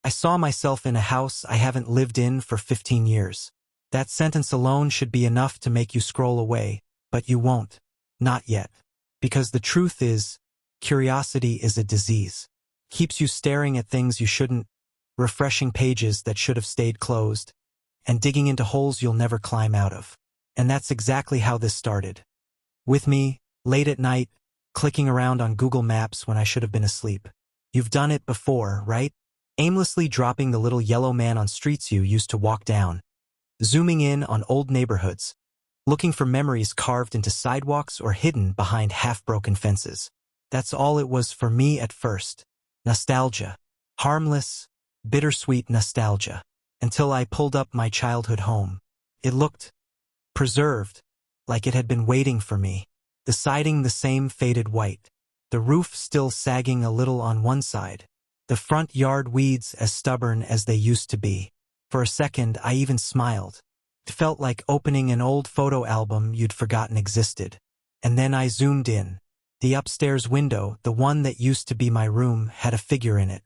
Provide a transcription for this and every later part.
I saw myself in a house I haven't lived in for 15 years. That sentence alone should be enough to make you scroll away, but you won't. Not yet. Because the truth is, curiosity is a disease. Keeps you staring at things you shouldn't, refreshing pages that should have stayed closed, and digging into holes you'll never climb out of. And that's exactly how this started. With me, late at night, clicking around on Google Maps when I should have been asleep. You've done it before, right? Aimlessly dropping the little yellow man on streets you used to walk down. Zooming in on old neighborhoods. Looking for memories carved into sidewalks or hidden behind half-broken fences. That's all it was for me at first. Nostalgia. Harmless, bittersweet nostalgia. Until I pulled up my childhood home. It looked preserved, like it had been waiting for me. The siding the same faded white. The roof still sagging a little on one side. The front yard weeds as stubborn as they used to be. For a second, I even smiled. It felt like opening an old photo album you'd forgotten existed. And then I zoomed in. The upstairs window, the one that used to be my room, had a figure in it.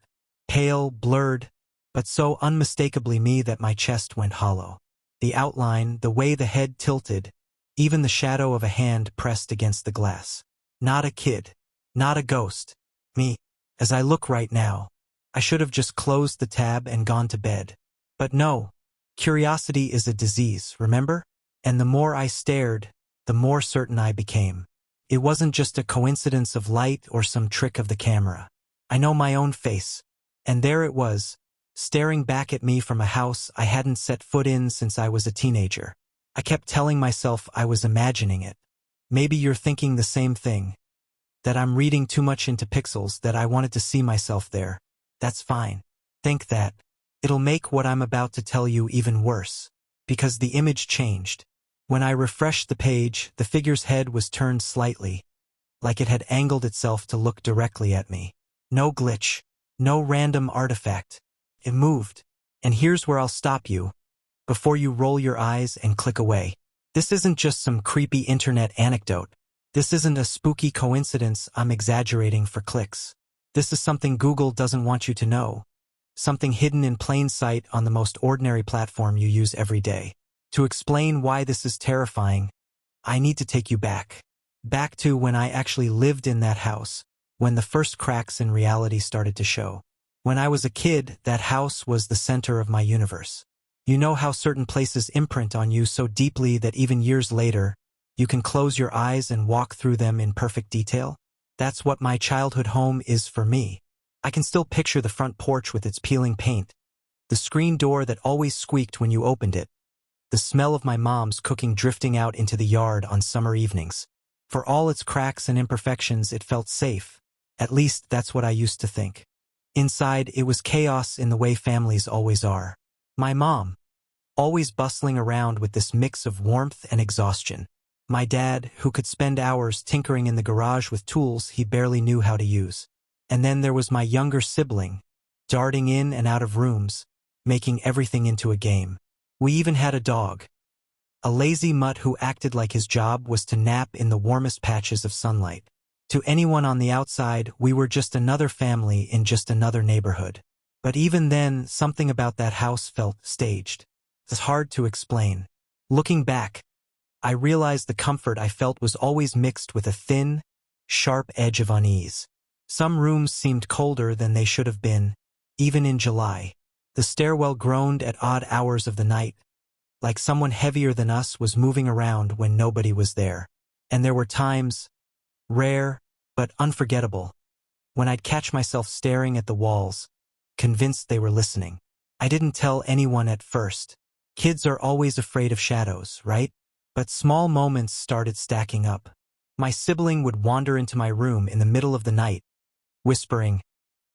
Pale, blurred, but so unmistakably me that my chest went hollow. The outline, the way the head tilted, even the shadow of a hand pressed against the glass. Not a kid. Not a ghost. Me. As I look right now, I should have just closed the tab and gone to bed. But no. Curiosity is a disease, remember? And the more I stared, the more certain I became. It wasn't just a coincidence of light or some trick of the camera. I know my own face. And there it was, staring back at me from a house I hadn't set foot in since I was a teenager. I kept telling myself I was imagining it. Maybe you're thinking the same thing. That I'm reading too much into pixels, that I wanted to see myself there. That's fine. Think that. It'll make what I'm about to tell you even worse. Because the image changed. When I refreshed the page, the figure's head was turned slightly, like it had angled itself to look directly at me. No glitch. No random artifact. It moved. And here's where I'll stop you, before you roll your eyes and click away. This isn't just some creepy internet anecdote. This isn't a spooky coincidence I'm exaggerating for clicks. This is something Google doesn't want you to know. Something hidden in plain sight on the most ordinary platform you use every day. To explain why this is terrifying, I need to take you back. Back to when I actually lived in that house, when the first cracks in reality started to show. When I was a kid, that house was the center of my universe. You know how certain places imprint on you so deeply that even years later, you can close your eyes and walk through them in perfect detail? That's what my childhood home is for me. I can still picture the front porch with its peeling paint, the screen door that always squeaked when you opened it, the smell of my mom's cooking drifting out into the yard on summer evenings. For all its cracks and imperfections, it felt safe. At least that's what I used to think. Inside, it was chaos in the way families always are. My mom, always bustling around with this mix of warmth and exhaustion. My dad, who could spend hours tinkering in the garage with tools he barely knew how to use. And then there was my younger sibling, darting in and out of rooms, making everything into a game. We even had a dog. A lazy mutt who acted like his job was to nap in the warmest patches of sunlight. To anyone on the outside, we were just another family in just another neighborhood. But even then, something about that house felt staged. It's hard to explain. Looking back, I realized the comfort I felt was always mixed with a thin, sharp edge of unease. Some rooms seemed colder than they should have been, even in July. The stairwell groaned at odd hours of the night, like someone heavier than us was moving around when nobody was there. And there were times, rare but unforgettable, when I'd catch myself staring at the walls, convinced they were listening. I didn't tell anyone at first. Kids are always afraid of shadows, right? But small moments started stacking up. My sibling would wander into my room in the middle of the night, whispering,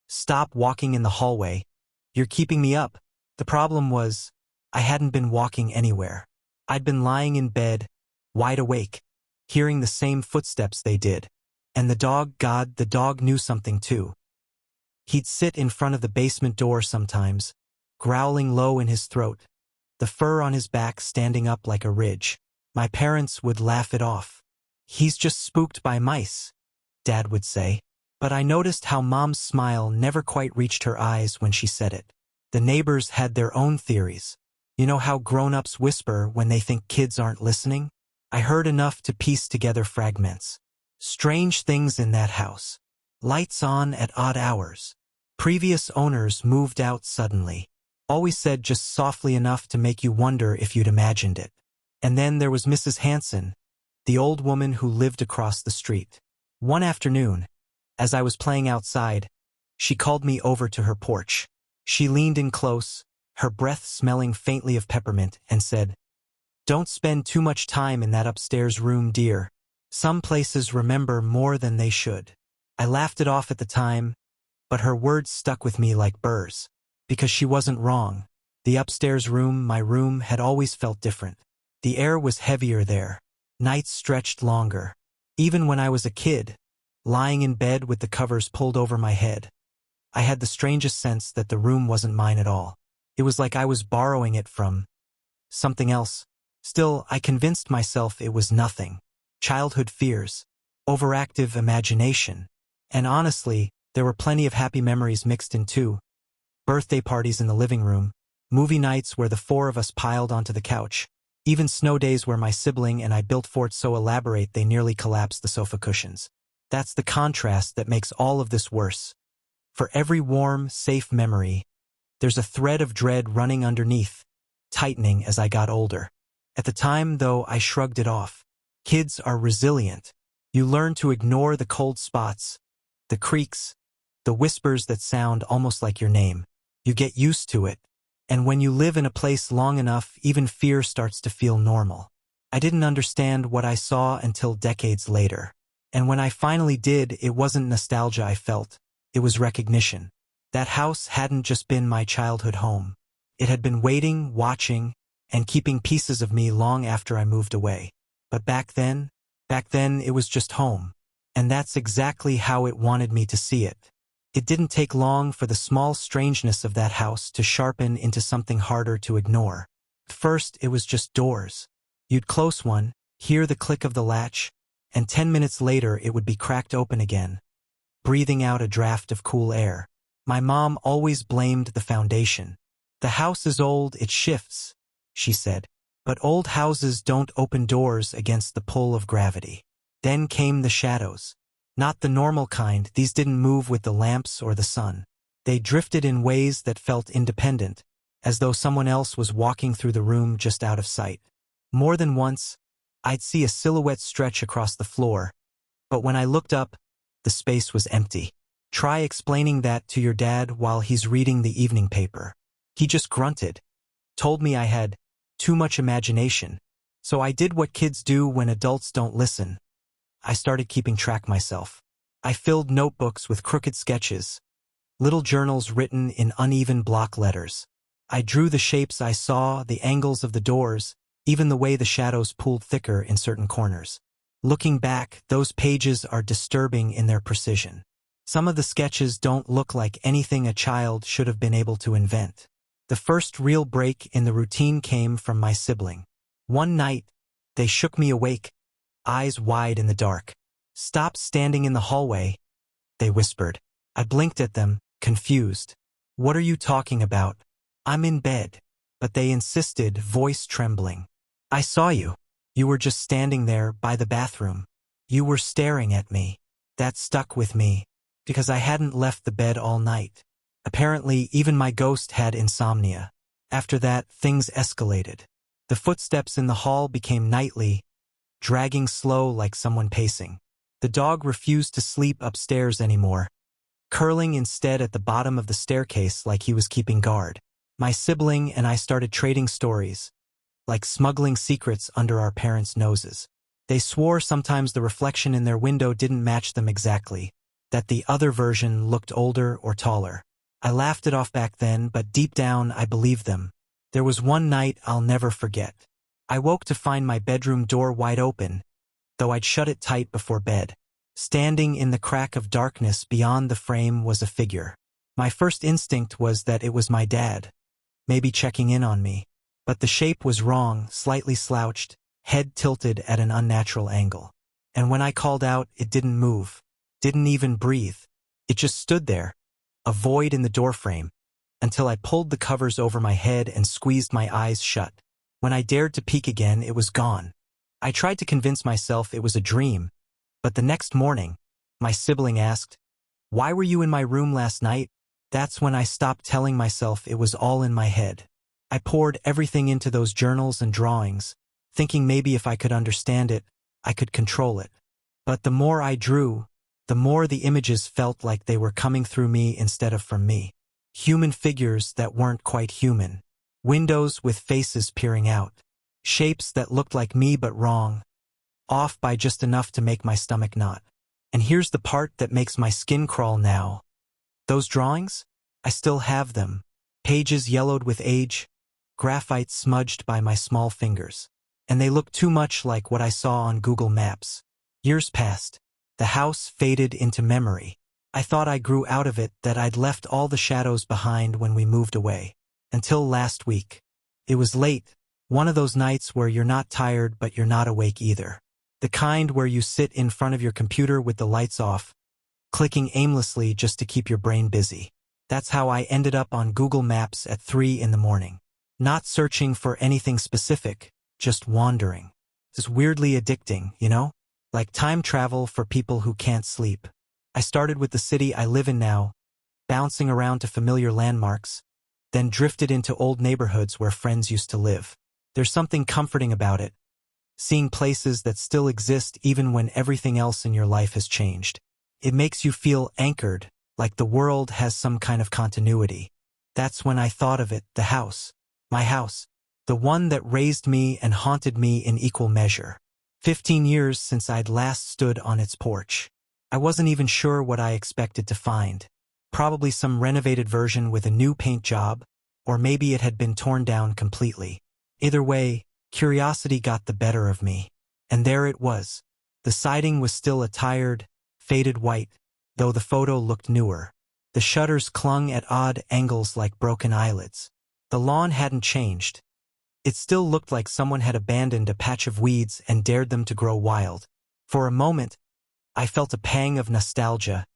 "Stop walking in the hallway. You're keeping me up." The problem was, I hadn't been walking anywhere. I'd been lying in bed, wide awake, hearing the same footsteps they did. And the dog knew something too. He'd sit in front of the basement door sometimes, growling low in his throat, the fur on his back standing up like a ridge. My parents would laugh it off. "He's just spooked by mice," Dad would say. But I noticed how Mom's smile never quite reached her eyes when she said it. The neighbors had their own theories. You know how grown-ups whisper when they think kids aren't listening? I heard enough to piece together fragments. Strange things in that house. Lights on at odd hours. Previous owners moved out suddenly. Always said just softly enough to make you wonder if you'd imagined it. And then there was Mrs. Hanson, the old woman who lived across the street. One afternoon, as I was playing outside, she called me over to her porch. She leaned in close, her breath smelling faintly of peppermint, and said, "Don't spend too much time in that upstairs room, dear. Some places remember more than they should." I laughed it off at the time, but her words stuck with me like burrs. Because she wasn't wrong. The upstairs room, my room, had always felt different. The air was heavier there. Nights stretched longer. Even when I was a kid, lying in bed with the covers pulled over my head, I had the strangest sense that the room wasn't mine at all. It was like I was borrowing it from something else. Still, I convinced myself it was nothing. Childhood fears, overactive imagination, and honestly, there were plenty of happy memories mixed in too. Birthday parties in the living room, movie nights where the four of us piled onto the couch, even snow days where my sibling and I built forts so elaborate they nearly collapsed the sofa cushions. That's the contrast that makes all of this worse. For every warm, safe memory, there's a thread of dread running underneath, tightening as I got older. At the time, though, I shrugged it off. Kids are resilient. You learn to ignore the cold spots, the creaks, the whispers that sound almost like your name. You get used to it. And when you live in a place long enough, even fear starts to feel normal. I didn't understand what I saw until decades later. And when I finally did, it wasn't nostalgia I felt. It was recognition. That house hadn't just been my childhood home. It had been waiting, watching, and keeping pieces of me long after I moved away. But back then it was just home. And that's exactly how it wanted me to see it. It didn't take long for the small strangeness of that house to sharpen into something harder to ignore. First, it was just doors. You'd close one, hear the click of the latch, and 10 minutes later it would be cracked open again, breathing out a draft of cool air. My mom always blamed the foundation. "The house is old, it shifts," she said. But old houses don't open doors against the pull of gravity. Then came the shadows. Not the normal kind. These didn't move with the lamps or the sun. They drifted in ways that felt independent, as though someone else was walking through the room just out of sight. More than once, I'd see a silhouette stretch across the floor, but when I looked up, the space was empty. Try explaining that to your dad while he's reading the evening paper. He just grunted, told me I had too much imagination. So I did what kids do when adults don't listen. I started keeping track myself. I filled notebooks with crooked sketches, little journals written in uneven block letters. I drew the shapes I saw, the angles of the doors, even the way the shadows pooled thicker in certain corners. Looking back, those pages are disturbing in their precision. Some of the sketches don't look like anything a child should have been able to invent. The first real break in the routine came from my sibling. One night, they shook me awake, eyes wide in the dark. "Stop standing in the hallway," they whispered. I blinked at them, confused. "What are you talking about? I'm in bed." But they insisted, voice trembling. "I saw you. You were just standing there by the bathroom. You were staring at me." That stuck with me, because I hadn't left the bed all night. Apparently, even my ghost had insomnia. After that, things escalated. The footsteps in the hall became nightly, dragging slow like someone pacing. The dog refused to sleep upstairs anymore, curling instead at the bottom of the staircase like he was keeping guard. My sibling and I started trading stories, like smuggling secrets under our parents' noses. They swore sometimes the reflection in their window didn't match them exactly, that the other version looked older or taller. I laughed it off back then, but deep down I believed them. There was one night I'll never forget. I woke to find my bedroom door wide open, though I'd shut it tight before bed. Standing in the crack of darkness beyond the frame was a figure. My first instinct was that it was my dad, maybe checking in on me. But the shape was wrong, slightly slouched, head tilted at an unnatural angle. And when I called out, it didn't move, didn't even breathe. It just stood there, a void in the doorframe, until I pulled the covers over my head and squeezed my eyes shut. When I dared to peek again, it was gone. I tried to convince myself it was a dream, but the next morning, my sibling asked, "Why were you in my room last night?" That's when I stopped telling myself it was all in my head. I poured everything into those journals and drawings, thinking maybe if I could understand it, I could control it. But the more I drew, the more the images felt like they were coming through me instead of from me. Human figures that weren't quite human. Windows with faces peering out. Shapes that looked like me but wrong. Off by just enough to make my stomach knot. And here's the part that makes my skin crawl now. Those drawings? I still have them. Pages yellowed with age, graphite smudged by my small fingers. And they look too much like what I saw on Google Maps. Years passed. The house faded into memory. I thought I grew out of it, that I'd left all the shadows behind when we moved away. Until last week. It was late, one of those nights where you're not tired but you're not awake either. The kind where you sit in front of your computer with the lights off, clicking aimlessly just to keep your brain busy. That's how I ended up on Google Maps at 3 in the morning. Not searching for anything specific, just wandering. It's weirdly addicting, you know? Like time travel for people who can't sleep. I started with the city I live in now, bouncing around to familiar landmarks, then drifted into old neighborhoods where friends used to live. There's something comforting about it, seeing places that still exist even when everything else in your life has changed. It makes you feel anchored, like the world has some kind of continuity. That's when I thought of it, the house. My house. The one that raised me and haunted me in equal measure. 15 years since I'd last stood on its porch. I wasn't even sure what I expected to find. Probably some renovated version with a new paint job, or maybe it had been torn down completely. Either way, curiosity got the better of me. And there it was. The siding was still a tired, faded white, though the photo looked newer. The shutters clung at odd angles like broken eyelids. The lawn hadn't changed. It still looked like someone had abandoned a patch of weeds and dared them to grow wild. For a moment, I felt a pang of nostalgia,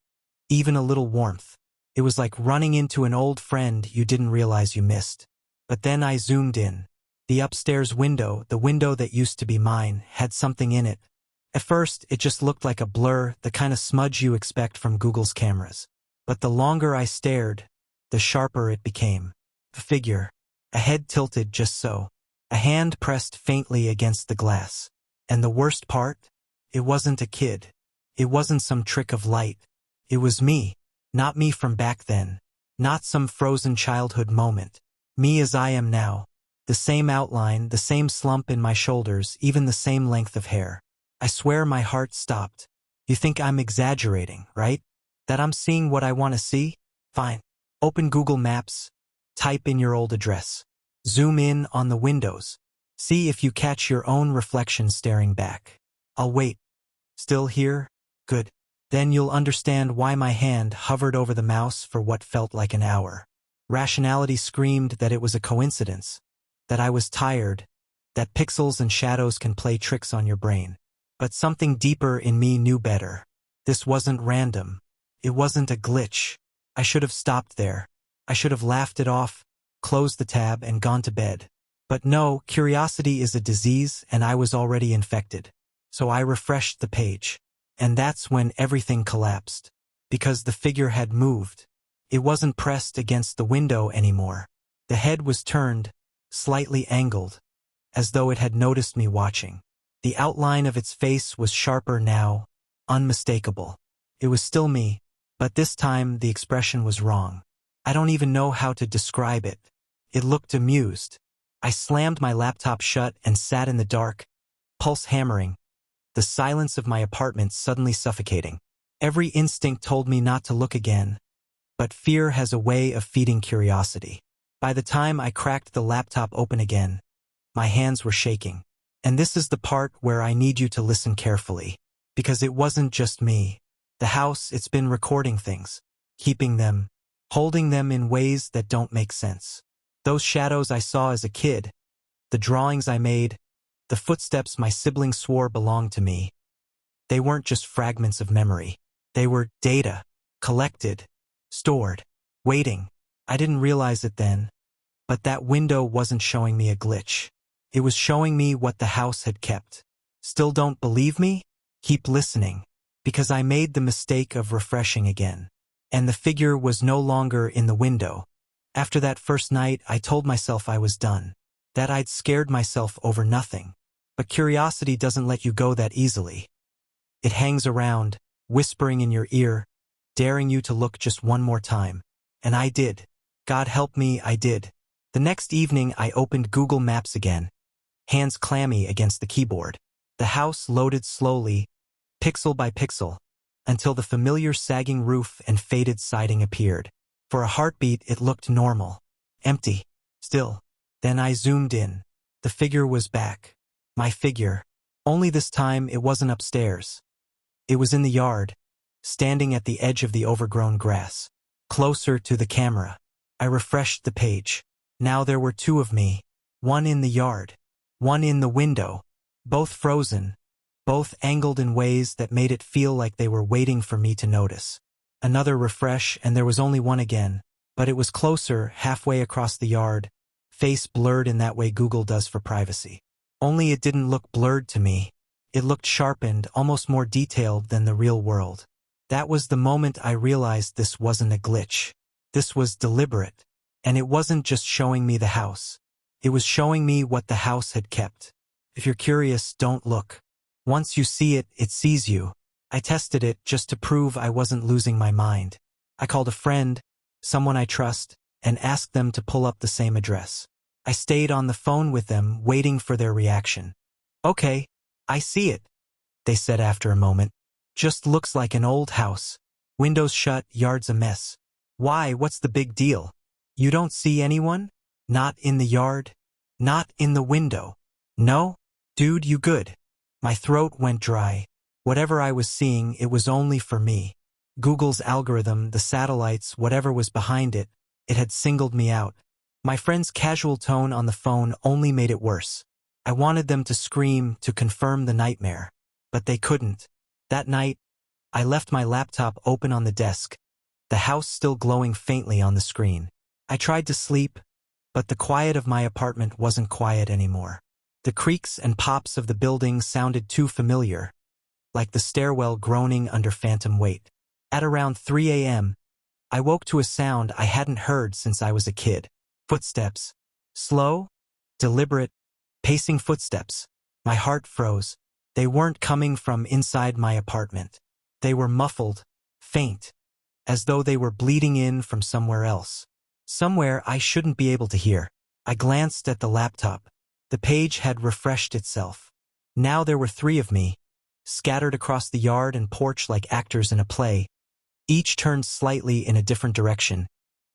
even a little warmth. It was like running into an old friend you didn't realize you missed. But then I zoomed in. The upstairs window, the window that used to be mine, had something in it. At first, it just looked like a blur, the kind of smudge you expect from Google's cameras. But the longer I stared, the sharper it became. A figure. A head tilted just so. A hand pressed faintly against the glass. And the worst part? It wasn't a kid. It wasn't some trick of light. It was me. Not me from back then. Not some frozen childhood moment. Me as I am now. The same outline, the same slump in my shoulders, even the same length of hair. I swear my heart stopped. You think I'm exaggerating, right? That I'm seeing what I want to see? Fine. Open Google Maps. Type in your old address. Zoom in on the windows. See if you catch your own reflection staring back. I'll wait. Still here? Good. Then you'll understand why my hand hovered over the mouse for what felt like an hour. Rationality screamed that it was a coincidence, that I was tired, that pixels and shadows can play tricks on your brain. But something deeper in me knew better. This wasn't random. It wasn't a glitch. I should have stopped there. I should have laughed it off, closed the tab, and gone to bed. But no, curiosity is a disease, and I was already infected. So I refreshed the page. And that's when everything collapsed. Because the figure had moved. It wasn't pressed against the window anymore. The head was turned, slightly angled, as though it had noticed me watching. The outline of its face was sharper now, unmistakable. It was still me, but this time the expression was wrong. I don't even know how to describe it. It looked amused. I slammed my laptop shut and sat in the dark, pulse hammering, the silence of my apartment suddenly suffocating. Every instinct told me not to look again, but fear has a way of feeding curiosity. By the time I cracked the laptop open again, my hands were shaking. And this is the part where I need you to listen carefully, because it wasn't just me. The house, it's been recording things, keeping them, holding them in ways that don't make sense. Those shadows I saw as a kid, the drawings I made, the footsteps my siblings swore belonged to me. They weren't just fragments of memory. They were data, collected, stored, waiting. I didn't realize it then, but that window wasn't showing me a glitch. It was showing me what the house had kept. Still don't believe me? Keep listening, because I made the mistake of refreshing again. And the figure was no longer in the window. After that first night, I told myself I was done, that I'd scared myself over nothing. But curiosity doesn't let you go that easily. It hangs around, whispering in your ear, daring you to look just one more time. And I did. God help me, I did. The next evening, I opened Google Maps again, hands clammy against the keyboard. The house loaded slowly, pixel by pixel, until the familiar sagging roof and faded siding appeared. For a heartbeat, it looked normal. Empty. Still. Then I zoomed in. The figure was back. My figure. Only this time it wasn't upstairs. It was in the yard, standing at the edge of the overgrown grass, closer to the camera. I refreshed the page. Now there were two of me. One in the yard. One in the window. Both frozen. Both angled in ways that made it feel like they were waiting for me to notice. Another refresh and there was only one again, but it was closer, halfway across the yard, face blurred in that way Google does for privacy. Only it didn't look blurred to me. It looked sharpened, almost more detailed than the real world. That was the moment I realized this wasn't a glitch. This was deliberate. And it wasn't just showing me the house. It was showing me what the house had kept. If you're curious, don't look. Once you see it, it sees you. I tested it just to prove I wasn't losing my mind. I called a friend, someone I trust, and asked them to pull up the same address. I stayed on the phone with them, waiting for their reaction. Okay, I see it, they said after a moment. Just looks like an old house. Windows shut, yards a mess. Why, what's the big deal? You don't see anyone? Not in the yard? Not in the window? No? Dude, you good? My throat went dry. Whatever I was seeing, it was only for me. Google's algorithm, the satellites, whatever was behind it, it had singled me out. My friend's casual tone on the phone only made it worse. I wanted them to scream to confirm the nightmare, but they couldn't. That night, I left my laptop open on the desk, the house still glowing faintly on the screen. I tried to sleep, but the quiet of my apartment wasn't quiet anymore. The creaks and pops of the building sounded too familiar, like the stairwell groaning under phantom weight. At around 3 a.m., I woke to a sound I hadn't heard since I was a kid. Footsteps. Slow, deliberate, pacing footsteps. My heart froze. They weren't coming from inside my apartment. They were muffled, faint, as though they were bleeding in from somewhere else. Somewhere I shouldn't be able to hear. I glanced at the laptop. The page had refreshed itself. Now there were three of me, scattered across the yard and porch like actors in a play, each turned slightly in a different direction,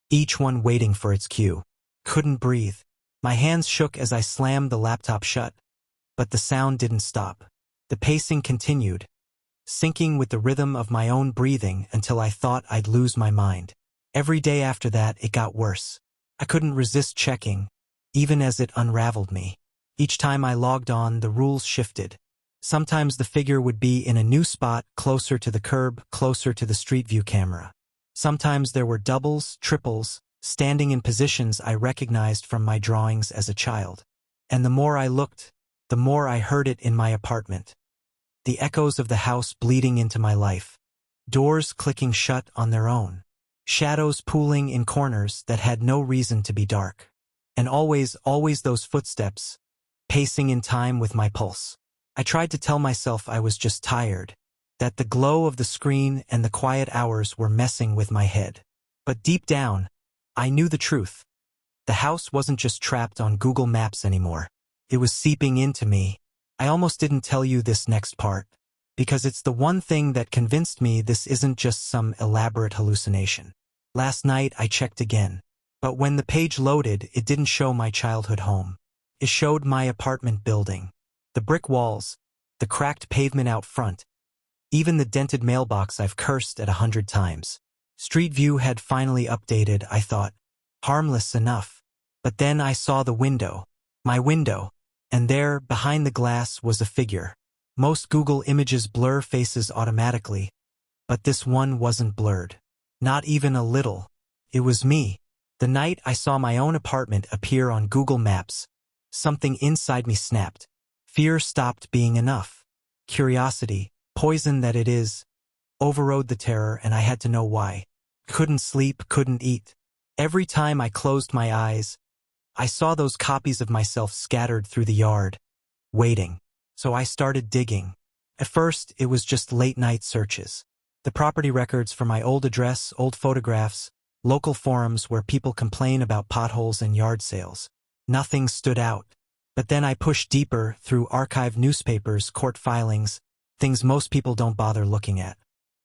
each one waiting for its cue. Couldn't breathe. My hands shook as I slammed the laptop shut, but the sound didn't stop. The pacing continued, syncing with the rhythm of my own breathing until I thought I'd lose my mind. Every day after that, it got worse. I couldn't resist checking, even as it unraveled me. Each time I logged on, the rules shifted. Sometimes the figure would be in a new spot, closer to the curb, closer to the street view camera. Sometimes there were doubles, triples, standing in positions I recognized from my drawings as a child. And the more I looked, the more I heard it in my apartment. The echoes of the house bleeding into my life. Doors clicking shut on their own. Shadows pooling in corners that had no reason to be dark. And always those footsteps, pacing in time with my pulse. I tried to tell myself I was just tired, that the glow of the screen and the quiet hours were messing with my head. But deep down, I knew the truth. The house wasn't just trapped on Google Maps anymore. It was seeping into me. I almost didn't tell you this next part, because it's the one thing that convinced me this isn't just some elaborate hallucination. Last night I checked again, but when the page loaded, it didn't show my childhood home. It showed my apartment building. The brick walls, the cracked pavement out front, even the dented mailbox I've cursed at 100 times. Street View had finally updated, I thought. Harmless enough. But then I saw the window. My window. And there, behind the glass, was a figure. Most Google images blur faces automatically, but this one wasn't blurred. Not even a little. It was me. The night I saw my own apartment appear on Google Maps, something inside me snapped. Fear stopped being enough. Curiosity, poison that it is, overrode the terror, and I had to know why. Couldn't sleep, couldn't eat. Every time I closed my eyes, I saw those copies of myself scattered through the yard, waiting. So I started digging. At first, it was just late-night searches. The property records for my old address, old photographs, local forums where people complain about potholes and yard sales. Nothing stood out. But then I pushed deeper through archived newspapers, court filings, things most people don't bother looking at.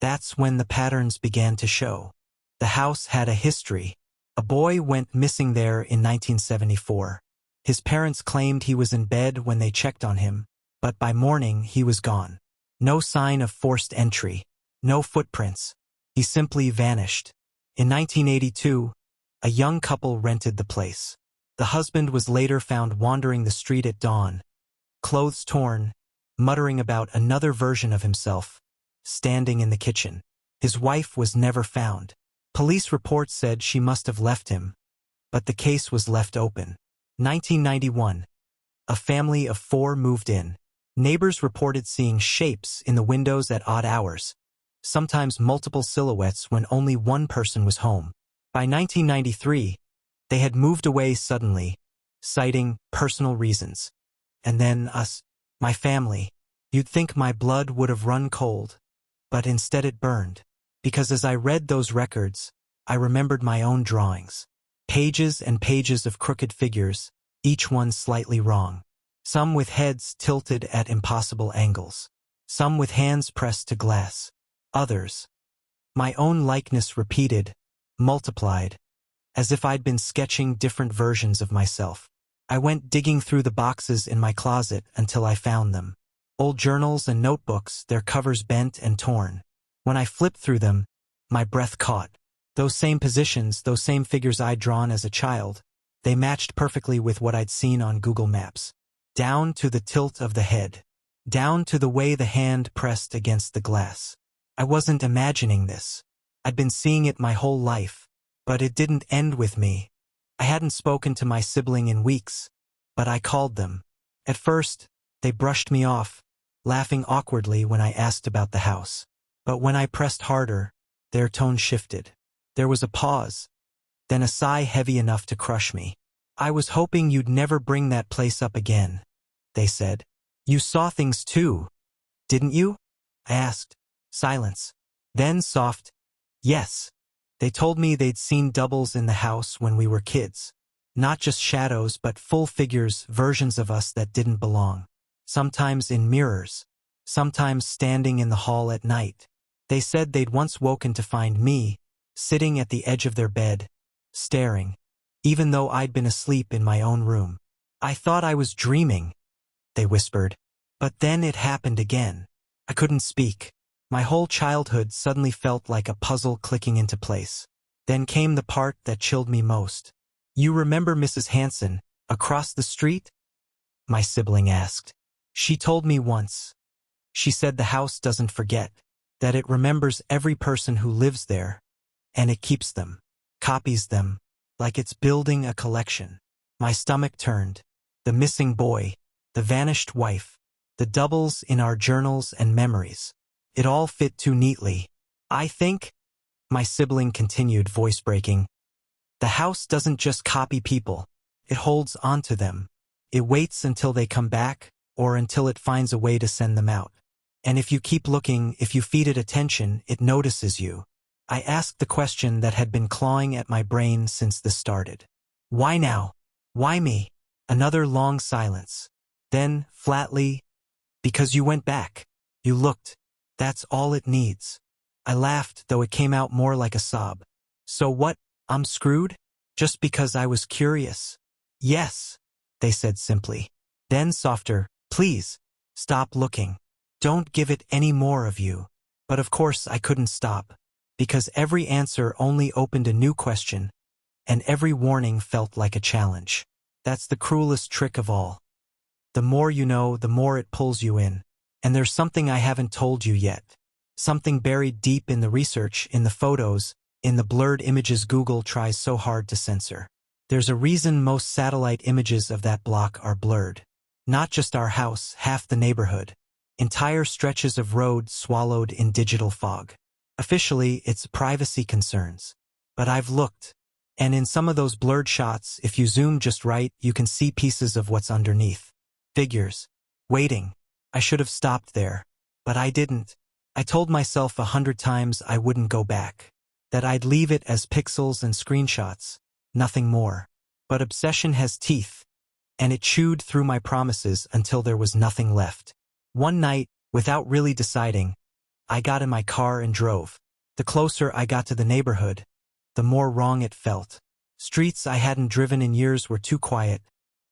That's when the patterns began to show. The house had a history. A boy went missing there in 1974. His parents claimed he was in bed when they checked on him, but by morning he was gone. No sign of forced entry. No footprints. He simply vanished. In 1982, a young couple rented the place. The husband was later found wandering the street at dawn, clothes torn, muttering about another version of himself, standing in the kitchen. His wife was never found. Police reports said she must have left him, but the case was left open. 1991. A family of 4 moved in. Neighbors reported seeing shapes in the windows at odd hours, sometimes multiple silhouettes when only one person was home. By 1993, they had moved away suddenly, citing personal reasons. And then us, my family. You'd think my blood would have run cold, but instead it burned. Because as I read those records, I remembered my own drawings. Pages and pages of crooked figures, each one slightly wrong. Some with heads tilted at impossible angles. Some with hands pressed to glass. Others, my own likeness repeated, multiplied, as if I'd been sketching different versions of myself. I went digging through the boxes in my closet until I found them. Old journals and notebooks, their covers bent and torn. When I flipped through them, my breath caught. Those same positions, those same figures I'd drawn as a child, they matched perfectly with what I'd seen on Google Maps. Down to the tilt of the head. Down to the way the hand pressed against the glass. I wasn't imagining this. I'd been seeing it my whole life. But it didn't end with me. I hadn't spoken to my sibling in weeks, but I called them. At first, they brushed me off, laughing awkwardly when I asked about the house. But when I pressed harder, their tone shifted. There was a pause, then a sigh heavy enough to crush me. I was hoping you'd never bring that place up again, they said. You saw things too, didn't you? I asked. Silence. Then soft, yes. They told me they'd seen doubles in the house when we were kids. Not just shadows, but full figures, versions of us that didn't belong. Sometimes in mirrors. Sometimes standing in the hall at night. They said they'd once woken to find me, sitting at the edge of their bed, staring, even though I'd been asleep in my own room. I thought I was dreaming, they whispered. But then it happened again. I couldn't speak. My whole childhood suddenly felt like a puzzle clicking into place. Then came the part that chilled me most. You remember Mrs. Hanson, across the street? My sibling asked. She told me once. She said the house doesn't forget, that it remembers every person who lives there, and it keeps them, copies them, like it's building a collection. My stomach turned. The missing boy, the vanished wife, the doubles in our journals and memories. It all fit too neatly. I think, my sibling continued, voice breaking, the house doesn't just copy people. It holds onto them. It waits until they come back, or until it finds a way to send them out. And if you keep looking, if you feed it attention, it notices you. I asked the question that had been clawing at my brain since this started. Why now? Why me? Another long silence. Then, flatly, because you went back. You looked. That's all it needs. I laughed, though it came out more like a sob. So what, I'm screwed? Just because I was curious? Yes, they said simply. Then softer, please, stop looking. Don't give it any more of you. But of course I couldn't stop, because every answer only opened a new question, and every warning felt like a challenge. That's the cruelest trick of all. The more you know, the more it pulls you in. And there's something I haven't told you yet. Something buried deep in the research, in the photos, in the blurred images Google tries so hard to censor. There's a reason most satellite images of that block are blurred. Not just our house, half the neighborhood. Entire stretches of road swallowed in digital fog. Officially, it's privacy concerns. But I've looked. And in some of those blurred shots, if you zoom just right, you can see pieces of what's underneath. Figures. Waiting. I should have stopped there. But I didn't. I told myself 100 times I wouldn't go back. That I'd leave it as pixels and screenshots. Nothing more. But obsession has teeth. And it chewed through my promises until there was nothing left. One night, without really deciding, I got in my car and drove. The closer I got to the neighborhood, the more wrong it felt. Streets I hadn't driven in years were too quiet,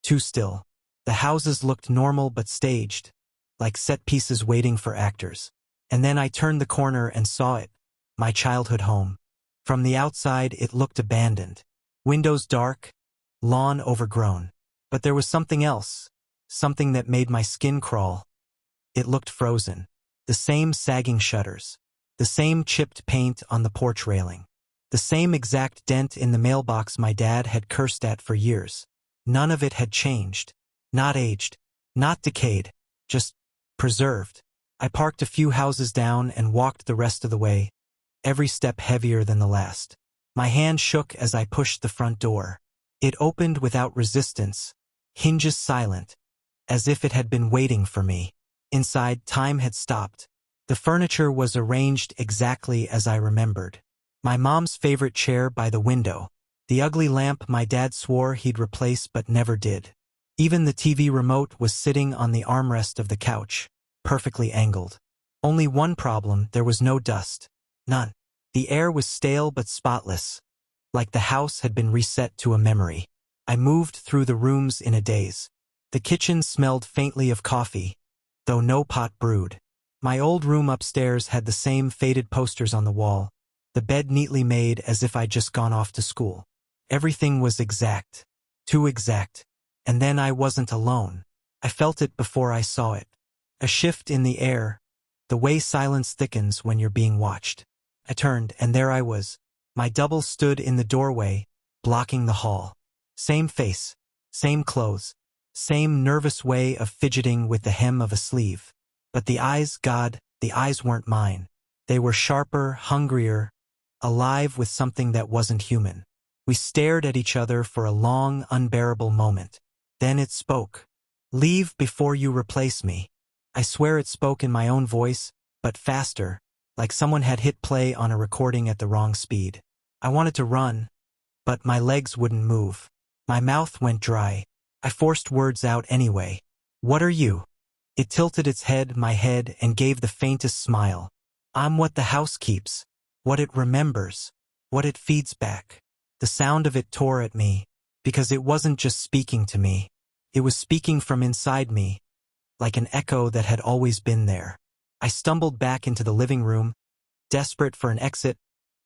too still. The houses looked normal but staged, like set pieces waiting for actors. And then I turned the corner and saw it, my childhood home. From the outside, it looked abandoned. Windows dark, lawn overgrown. But there was something else, something that made my skin crawl. It looked frozen. The same sagging shutters. The same chipped paint on the porch railing. The same exact dent in the mailbox my dad had cursed at for years. None of it had changed. Not aged. Not decayed. Just preserved. I parked a few houses down and walked the rest of the way, every step heavier than the last. My hand shook as I pushed the front door. It opened without resistance, hinges silent, as if it had been waiting for me. Inside, time had stopped. The furniture was arranged exactly as I remembered. My mom's favorite chair by the window. The ugly lamp my dad swore he'd replace but never did. Even the TV remote was sitting on the armrest of the couch, perfectly angled. Only one problem, there was no dust. None. The air was stale but spotless, like the house had been reset to a memory. I moved through the rooms in a daze. The kitchen smelled faintly of coffee, though no pot brewed. My old room upstairs had the same faded posters on the wall, the bed neatly made as if I'd just gone off to school. Everything was exact. Too exact. And then I wasn't alone. I felt it before I saw it. A shift in the air, the way silence thickens when you're being watched. I turned, and there I was. My double stood in the doorway, blocking the hall. Same face, same clothes, same nervous way of fidgeting with the hem of a sleeve. But the eyes, God, the eyes weren't mine. They were sharper, hungrier, alive with something that wasn't human. We stared at each other for a long, unbearable moment. Then it spoke. Leave before you replace me. I swear it spoke in my own voice, but faster, like someone had hit play on a recording at the wrong speed. I wanted to run, but my legs wouldn't move. My mouth went dry. I forced words out anyway. What are you? It tilted its head, my head, and gave the faintest smile. I'm what the house keeps, what it remembers, what it feeds back. The sound of it tore at me, because it wasn't just speaking to me. It was speaking from inside me, like an echo that had always been there. I stumbled back into the living room, desperate for an exit,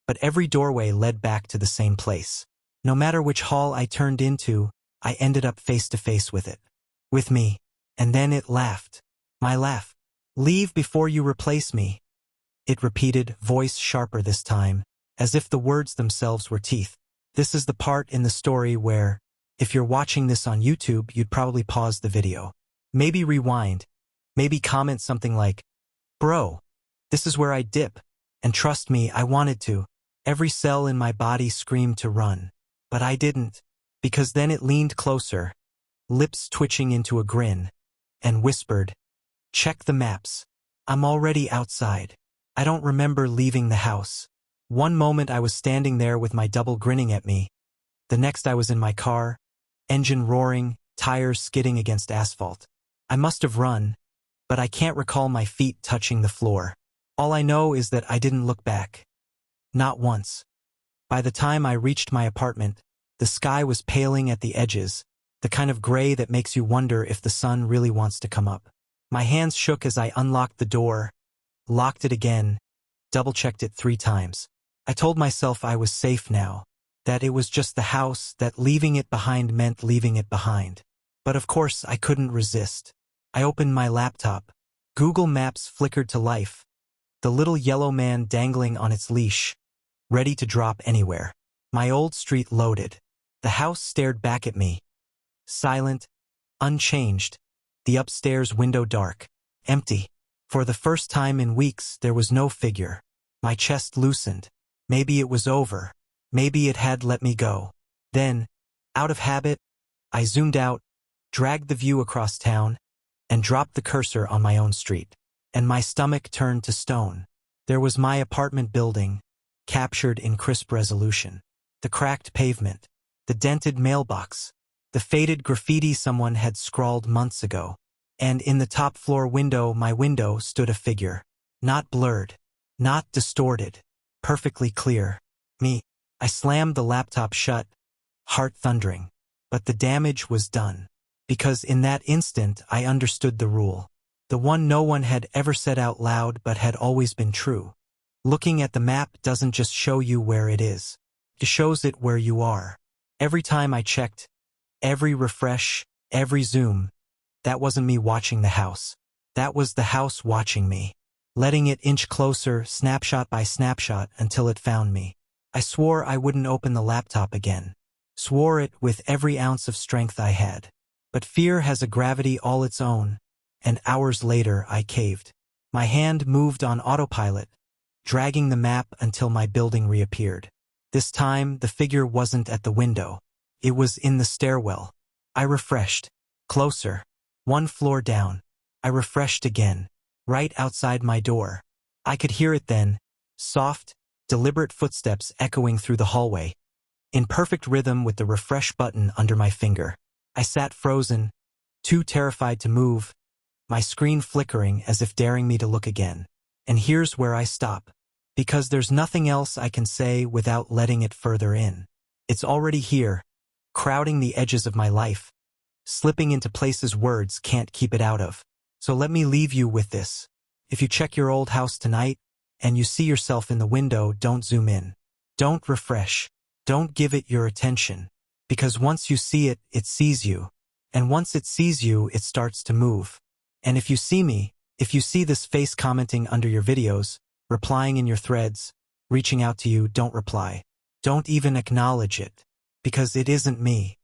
but every doorway led back to the same place. No matter which hall I turned into, I ended up face to face with it. With me. And then it laughed. My laugh. Leave before you replace me. It repeated, voice sharper this time, as if the words themselves were teeth. This is the part in the story where, if you're watching this on YouTube, you'd probably pause the video. Maybe rewind. Maybe comment something like, bro, this is where I dip. And trust me, I wanted to. Every cell in my body screamed to run. But I didn't. Because then it leaned closer, lips twitching into a grin, and whispered, check the maps. I'm already outside. I don't remember leaving the house. One moment I was standing there with my double grinning at me. The next I was in my car, engine roaring, tires skidding against asphalt. I must have run, but I can't recall my feet touching the floor. All I know is that I didn't look back. Not once. By the time I reached my apartment, the sky was paling at the edges, the kind of gray that makes you wonder if the sun really wants to come up. My hands shook as I unlocked the door, locked it again, double-checked it 3 times. I told myself I was safe now, that it was just the house, that leaving it behind meant leaving it behind. But of course I couldn't resist. I opened my laptop. Google Maps flickered to life, the little yellow man dangling on its leash, ready to drop anywhere. My old street loaded. The house stared back at me, silent, unchanged, the upstairs window dark, empty. For the first time in weeks, there was no figure. My chest loosened. Maybe it was over. Maybe it had let me go. Then, out of habit, I zoomed out, dragged the view across town, and dropped the cursor on my own street. And my stomach turned to stone. There was my apartment building, captured in crisp resolution. The cracked pavement, the dented mailbox, the faded graffiti someone had scrawled months ago. And in the top floor window, my window, stood a figure. Not blurred, not distorted, perfectly clear. Me. I slammed the laptop shut, heart thundering. But the damage was done. Because in that instant I understood the rule. The one no one had ever said out loud but had always been true. Looking at the map doesn't just show you where it is. It shows it where you are. Every time I checked, every refresh, every zoom, that wasn't me watching the house. That was the house watching me. Letting it inch closer, snapshot by snapshot, until it found me. I swore I wouldn't open the laptop again. Swore it with every ounce of strength I had. But fear has a gravity all its own, and hours later I caved. My hand moved on autopilot, dragging the map until my building reappeared. This time, the figure wasn't at the window. It was in the stairwell. I refreshed. Closer. One floor down. I refreshed again. Right outside my door. I could hear it then. Soft, deliberate footsteps echoing through the hallway. In perfect rhythm with the refresh button under my finger. I sat frozen, too terrified to move, my screen flickering as if daring me to look again. And here's where I stop. Because there's nothing else I can say without letting it further in. It's already here, crowding the edges of my life, slipping into places words can't keep it out of. So let me leave you with this. If you check your old house tonight, and you see yourself in the window, don't zoom in. Don't refresh. Don't give it your attention. Because once you see it, it sees you. And once it sees you, it starts to move. And if you see me, if you see this face commenting under your videos, replying in your threads, reaching out to you, don't reply. Don't even acknowledge it. Because it isn't me.